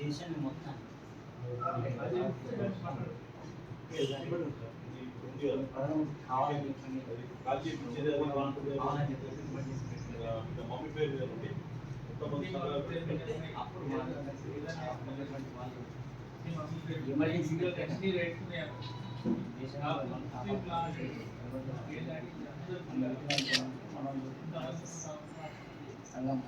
దేశాన్ని మొత్తం సంఘం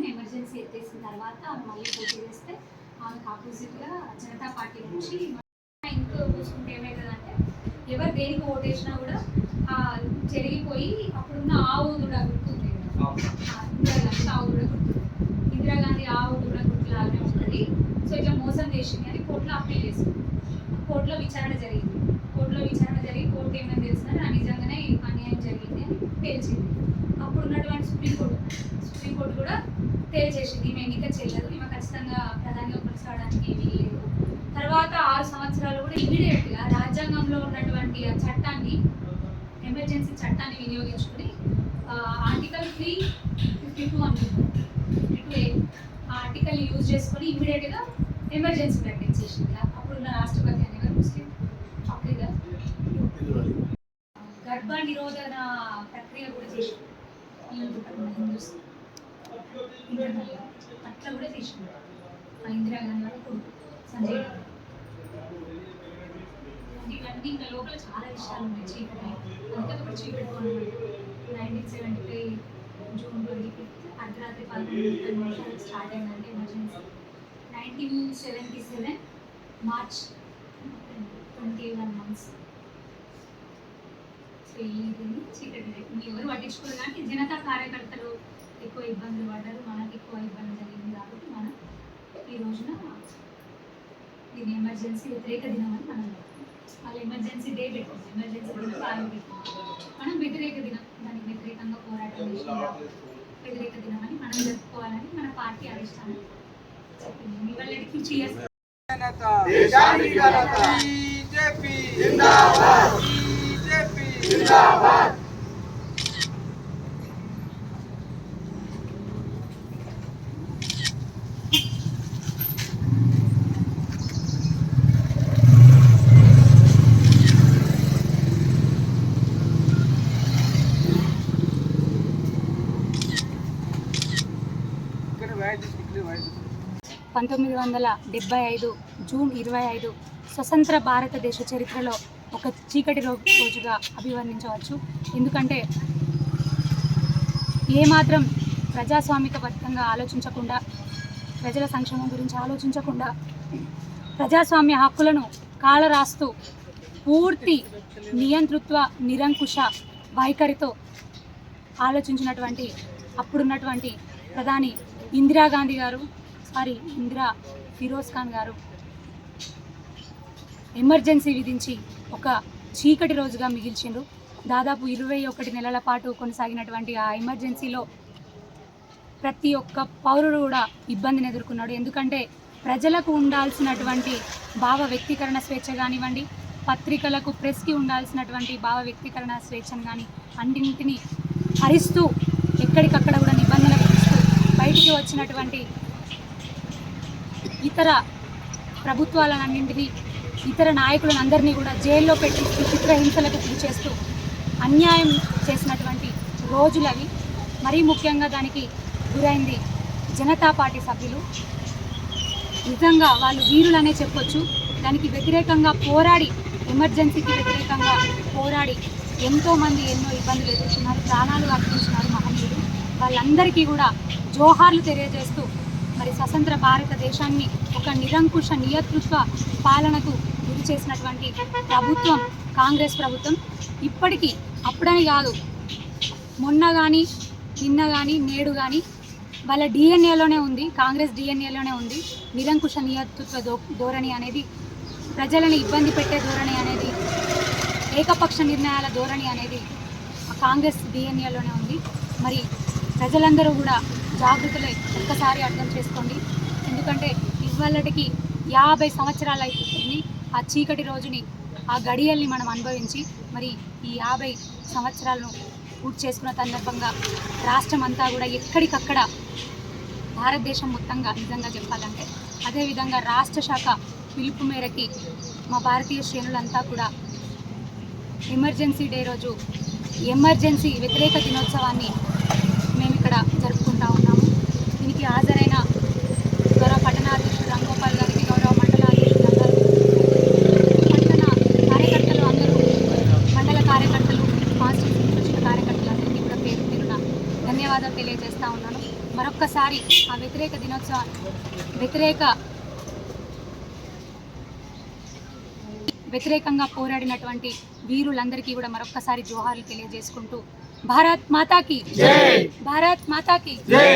ఎమర్జెన్సీ ఎత్తేసిన తర్వాత మళ్ళీ పోటీ చేస్తే ఆమెకు ఆపోజిట్గా జనతా పార్టీ నుంచి ఇంకో చూసుకుంటే ఏమవుతుందంటే ఎవరు దేనికి ఓటేసినా కూడా జరిగిపోయి అప్పుడున్న ఆవు దూడ గుర్తుంది ఇందిరాగాంధీ ఆవు దూడ గుర్తుంది ఇందిరాగాంధీ ఆవు దూడ గుర్తులాగానే ఉంటుంది. సో ఇట్లా మోసం చేసింది అని కోర్టులో అప్పీల్ చేసింది. కోర్టులో విచారణ జరిగింది. కోర్టు ఏమైనా తెలిసిందని నిజంగానే అన్యాయం జరిగింది అని తేల్చింది. అప్పుడు ఉన్నటువంటి సుప్రీంకోర్టు కూడా తేల్చేసింది ఈమె ఎన్నిక చేయలేదు, ఈమె ఖచ్చితంగా ప్రధానిగా కొనసాగడానికి ఏమీ లేదు. తర్వాత 6 సంవత్సరాలు కూడా ఇమీడియట్గా రాజ్యాంగంలో ఉన్నటువంటి ఆ చట్టాన్ని, ఎమర్జెన్సీ చట్టాన్ని వినియోగించుకుని ఆర్టికల్ 352 అనుకుంటున్నాను, 52A ఆ ఆర్టికల్ని యూజ్ చేసుకొని ఇమీడియట్గా ఎమర్జెన్సీ ప్రకటించేసింది. అప్పుడున్న రాష్ట్రపతి అనేవారు ముస్లిం ఫక్రీగా గర్భ నిరోధన ప్రక్రియ కూడా చేసింది. హిందూస్ అట్లా కూడా చేసింది. ఇందిరాగాంధీ వాళ్ళ కొడుకు సంజయ్. ఇవన్నీ ఇంకా లోపల చాలా విషయాలు ఉన్నాయి. చీకటి అంతా కూడా చీకట్టుకోండి. 1975 జూన్ 25 అర్ధరాత్రి 11 స్టార్ట్ అయిందంటే ఎమర్జెన్సీ. 1977 March 21 months. సో ఇది చీకటి ఎవరు పట్టించుకోరు. కానీ జనతా కార్యకర్తలు ఎక్కువ ఇబ్బందులు పడ్డారు, మనకు ఎక్కువ ఇబ్బంది జరిగింది. కాబట్టి మనం ఈ రోజున దీన్ని ఎమర్జెన్సీ వ్యతిరేక దినం అని మనం వాళ్ళు ఎమర్జెన్సీ డే పెట్టాం, ఎమర్జెన్సీ దినం కాలం పెట్టాం. మనం వ్యతిరేక దినం, దానికి వ్యతిరేకంగా పోరాటం చేసిన వ్యతిరేక దినం అని మనం జరుపుకోవాలని మన పార్టీ అధిష్టానం చెప్పింది. ఇవాళకి 50 years. జిందాబాద్. 1975 జూన్ 25 స్వతంత్ర భారతదేశ చరిత్రలో ఒక చీకటి రోజుగా అభివర్ణించవచ్చు. ఎందుకంటే ఏమాత్రం ప్రజాస్వామికబద్ధంగా ఆలోచించకుండా, ప్రజల సంక్షేమం గురించి ఆలోచించకుండా, ప్రజాస్వామ్య హక్కులను కాలరాస్తూ పూర్తి నియంతృత్వ నిరంకుశ వైఖరితో ఆలోచించినటువంటి అప్పుడున్నటువంటి ప్రధాని ఇందిరాగాంధీ గారు, ఫిరోజ్ ఖాన్ గారు ఎమర్జెన్సీ విధించి ఒక చీకటి రోజుగా మిగిల్చిండ్రు. దాదాపు 21 నెలల పాటు కొనసాగినటువంటి ఆ ఎమర్జెన్సీలో ప్రతి ఒక్క పౌరుడు కూడా ఇబ్బందిని ఎదుర్కొన్నాడు. ఎందుకంటే ప్రజలకు ఉండాల్సినటువంటి భావ వ్యక్తీకరణ స్వేచ్ఛ కానివ్వండి, పత్రికలకు ప్రెస్కి ఉండాల్సినటువంటి భావ వ్యక్తీకరణ స్వేచ్ఛను కానీ అన్నింటినీ హరిస్తూ ఎక్కడికక్కడ కూడా నిబంధన విధిస్తూ బయటికి వచ్చినటువంటి ఇతర ప్రభుత్వాలన్నింటినీ, ఇతర నాయకులను అందరినీ కూడా జైల్లో పెట్టి చిత్రహింసలకు గురి చేస్తూ అన్యాయం చేసినటువంటి రోజులవి. మరీ ముఖ్యంగా దానికి గురైంది జనతా పార్టీ సభ్యులు. నిజంగా వాళ్ళు వీరులనే చెప్పొచ్చు. దానికి వ్యతిరేకంగా పోరాడి, ఎమర్జెన్సీకి వ్యతిరేకంగా పోరాడి ఎంతోమంది ఎన్నో ఇబ్బందులు ఎదుర్కొన్నారు, ప్రాణాలు అర్పించినారు మహనీయులు. వాళ్ళందరికీ కూడా జోహార్లు తెలియజేస్తూ మరి స్వతంత్ర భారతదేశాన్ని ఒక నిరంకుశ నియంతృత్వ పాలనకు గురి చేసినటువంటి ప్రభుత్వం కాంగ్రెస్ ప్రభుత్వం. ఇప్పటికీ అప్పుడని కాదు, మొన్న కానీ నిన్న కానీ నేడు కానీ వాళ్ళ డిఎన్ఏలోనే ఉంది, కాంగ్రెస్ డిఎన్ఏలోనే ఉంది. నిరంకుశ నియంతృత్వ ధోరణి అనేది, ప్రజలను ఇబ్బంది పెట్టే ధోరణి అనేది, ఏకపక్ష నిర్ణయాల ధోరణి అనేది ఆ కాంగ్రెస్ డిఎన్ఏలోనే ఉంది. మరి ప్రజలందరూ కూడా జాగృతులై ఒక్కసారి అర్థం చేసుకోండి. ఎందుకంటే ఇవాళకి 50 సంవత్సరాలు అయిపోతుంది ఆ చీకటి రోజుని, ఆ గడియల్ని మనం అనుభవించి. మరి ఈ 50 సంవత్సరాలను పూర్తి చేసుకున్న సందర్భంగా రాష్ట్రం అంతా కూడా ఎక్కడికక్కడ, భారతదేశం మొత్తంగా నిజంగా చెప్పాలంటే, అదేవిధంగా రాష్ట్ర శాఖ పిలుపు మేరకి మా భారతీయ శ్రేణులంతా కూడా ఎమర్జెన్సీ డే రోజు ఎమర్జెన్సీ వ్యతిరేక దినోత్సవాన్ని మేము ఇక్కడ జరుపుకుంటా ఉన్నాము. దీనికి హాజరైన గౌరవ పట్టణాధ్యక్షుడు రంగోపాల్ గారికి, గౌరవ మండలాధ్యక్షుడు పట్టణ కార్యకర్తలు అందరూ, మండల కార్యకర్తలు, కాన్స్టిట్యూన్సీ వచ్చిన కార్యకర్తలందరికీ కూడా పేరు పేరున ధన్యవాదాలు తెలియజేస్తూ ఉన్నాను. మరొక్కసారి ఆ వ్యతిరేకంగా పోరాడినటువంటి వీరులందరికీ కూడా మరొక్కసారి జోహార్లు తెలియజేసుకుంటూ, భారత్ మాతాకి జై, భారత్ మాతాకి జై.